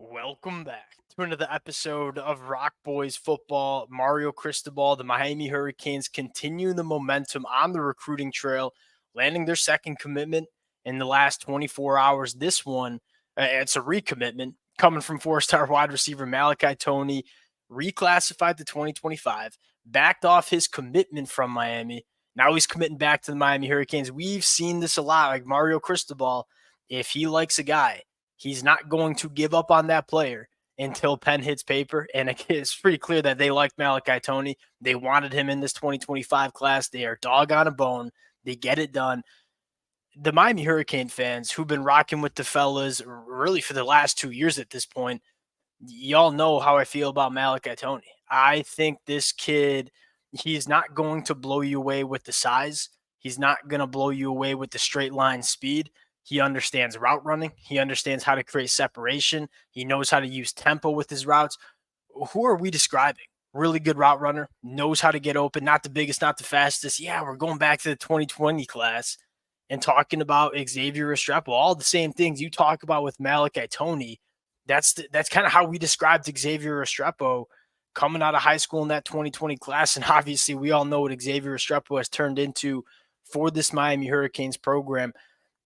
Welcome back to another episode of Rock Boys Football. Mario Cristobal, the Miami Hurricanes continue the momentum on the recruiting trail, landing their second commitment in the last 24 hours. This one, it's a recommitment coming from four-star wide receiver Malachi Toney, reclassified to 2025, backed off his commitment from Miami. Now he's committing back to the Miami Hurricanes. We've seen this a lot, like Mario Cristobal. If he likes a guy, he's not going to give up on that player until pen hits paper. And it's pretty clear that they like Malachi Toney. They wanted him in this 2025 class. They are dog on a bone. They get it done. The Miami Hurricane fans who've been rocking with the fellas really for the last 2 years at this point, y'all know how I feel about Malachi Toney. I think this kid, he's not going to blow you away with the size. He's not going to blow you away with the straight line speed. He understands route running. He understands how to create separation. He knows how to use tempo with his routes. Who are we describing? Really good route runner, knows how to get open, not the biggest, not the fastest. Yeah, we're going back to the 2020 class and talking about Xavier Restrepo, all the same things you talk about with Malachi Toney. That's kind of how we described Xavier Restrepo coming out of high school in that 2020 class. And obviously, we all know what Xavier Restrepo has turned into for this Miami Hurricanes program.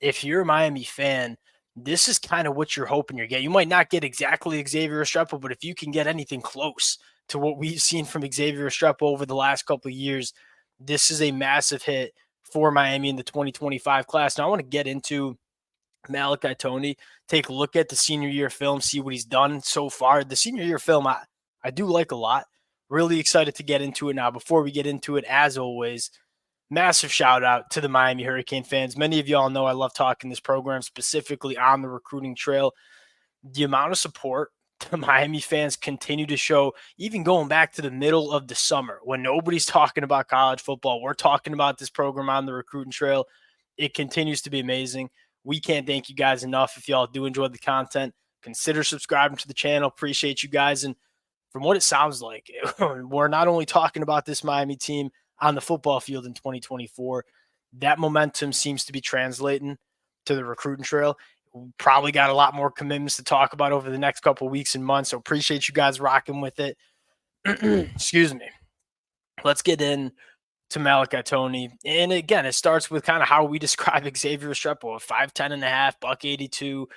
If you're a Miami fan, this is kind of what you're hoping you're getting. You might not get exactly Xavier Restrepo, but if you can get anything close to what we've seen from Xavier Restrepo over the last couple of years, this is a massive hit for Miami in the 2025 class. Now I want to get into Malachi Toney, take a look at the senior year film, see what he's done so far. The senior year film, I do like a lot. Really excited to get into it now. Before we get into it, as always, massive shout out to the Miami Hurricane fans. Many of y'all know I love talking this program specifically on the recruiting trail. The amount of support the Miami fans continue to show, even going back to the middle of the summer when nobody's talking about college football, we're talking about this program on the recruiting trail. It continues to be amazing. We can't thank you guys enough. If y'all do enjoy the content, consider subscribing to the channel. Appreciate you guys. And from what it sounds like, we're not only talking about this Miami team on the football field in 2024, that momentum seems to be translating to the recruiting trail. We probably got a lot more commitments to talk about over the next couple of weeks and months. So appreciate you guys rocking with it. Excuse me. Let's get in to Malachi Toney. And again, it starts with kind of how we describe Xavier Restrepo, 5'10 and a half, buck 82.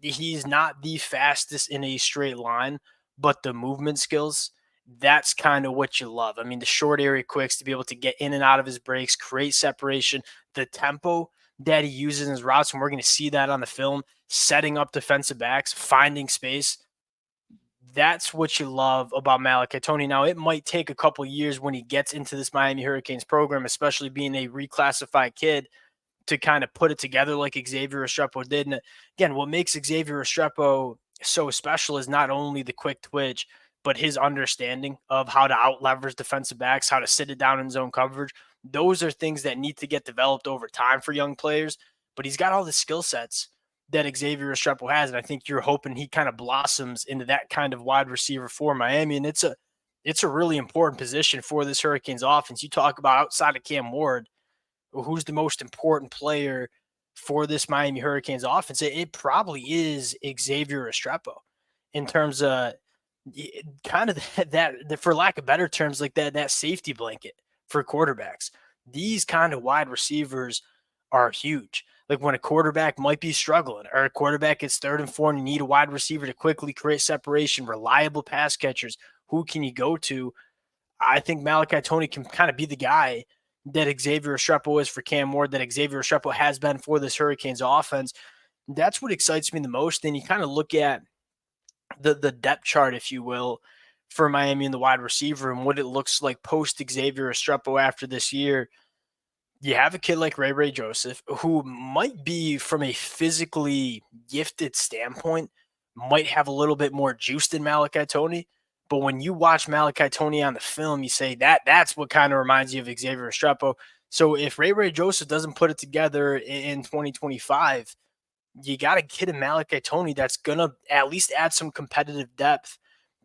He's not the fastest in a straight line, but the movement skills, that's kind of what you love. I mean, the short area quicks to be able to get in and out of his breaks, create separation, the tempo that he uses in his routes, and we're going to see that on the film, setting up defensive backs, finding space. That's what you love about Malachi Toney. Now, it might take a couple years when he gets into this Miami Hurricanes program, especially being a reclassified kid, to kind of put it together like Xavier Restrepo did. And again, what makes Xavier Restrepo so special is not only the quick twitch, but his understanding of how to out leverage defensive backs, how to sit it down in zone coverage. Those are things that need to get developed over time for young players. But he's got all the skill sets that Xavier Restrepo has, and I think you're hoping he kind of blossoms into that kind of wide receiver for Miami. And it's a really important position for this Hurricanes offense. You talk about outside of Cam Ward, who's the most important player for this Miami Hurricanes offense. It probably is Xavier Restrepo in terms of kind of that, for lack of better terms, like that safety blanket for quarterbacks. These kind of wide receivers are huge. Like when a quarterback might be struggling or a quarterback gets 3rd and 4 and you need a wide receiver to quickly create separation, reliable pass catchers, who can you go to? I think Malachi Toney can kind of be the guy that Xavier Restrepo is for Cam Ward, that Xavier Restrepo has been for this Hurricanes offense. That's what excites me the most. Then you kind of look at the depth chart, if you will, for Miami and the wide receiver and what it looks like post Xavier Restrepo after this year. You have a kid like Ray Joseph, who might be, from a physically gifted standpoint, might have a little bit more juice than Malachi Toney. But when you watch Malachi Toney on the film, you say that's what kind of reminds you of Xavier Restrepo. So if Ray Joseph doesn't put it together in 2025, you got a kid in Malachi Toney that's going to at least add some competitive depth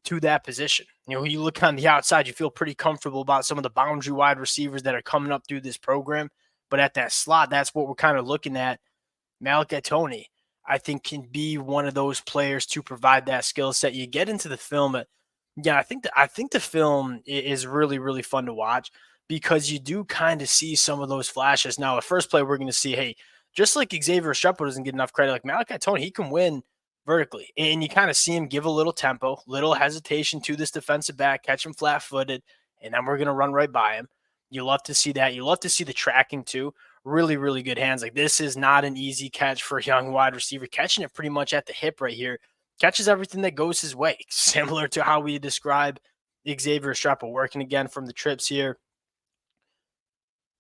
to that position. You know, you look on the outside, you feel pretty comfortable about some of the boundary wide receivers that are coming up through this program. But at that slot, that's what we're kind of looking at. Malachi Toney, I think can be one of those players to provide that skill set. You get into the film, yeah, I think the film is really really fun to watch because you do kind of see some of those flashes. Now, the first play we're going to see, hey, just like Xavier Restrepo doesn't get enough credit, like Malachi Toney, he can win vertically, and you kind of see him give a little tempo, little hesitation to this defensive back, catch him flat-footed, and then we're going to run right by him. You love to see that. You love to see the tracking too. Really, really good hands. Like this is not an easy catch for a young wide receiver. Catching it pretty much at the hip right here, catches everything that goes his way. Similar to how we describe Xavier Restrepo working again from the trips here.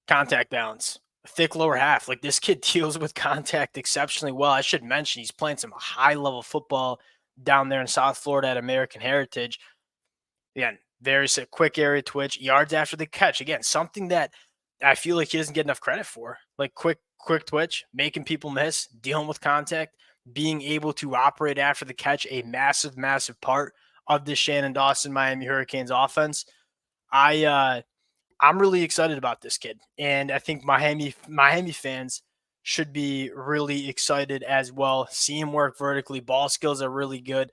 Contact balance, thick lower half. Like this kid deals with contact exceptionally well. I should mention he's playing some high level football down there in South Florida at American Heritage. Again, very quick area twitch, yards after the catch. Again, something that I feel like he doesn't get enough credit for. Like quick twitch, making people miss, dealing with contact, being able to operate after the catch, a massive, massive part of this Shannon Dawson Miami Hurricanes offense. I I'm really excited about this kid, and I think Miami fans should be really excited as well. See him work vertically. Ball skills are really good.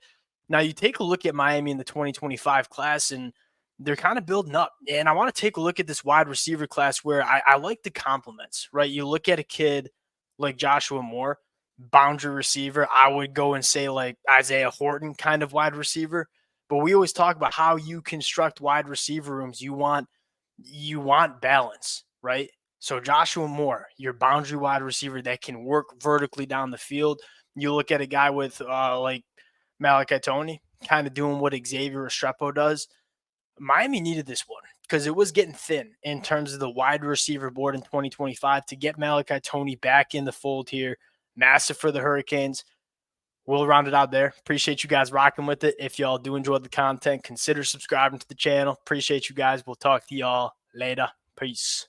Now you take a look at Miami in the 2025 class, and they're kind of building up. And I want to take a look at this wide receiver class where I like the compliments, right? You look at a kid like Joshua Moore, boundary receiver. I would go and say like Isaiah Horton kind of wide receiver. But we always talk about how you construct wide receiver rooms. You want balance, right? So Joshua Moore, your boundary wide receiver that can work vertically down the field. You look at a guy with like Malachi Toney, kind of doing what Xavier Restrepo does. Miami needed this one because it was getting thin in terms of the wide receiver board in 2025. To get Malachi Toney back in the fold here, massive for the Hurricanes. We'll round it out there. Appreciate you guys rocking with it. If y'all do enjoy the content, consider subscribing to the channel. Appreciate you guys. We'll talk to y'all later. Peace.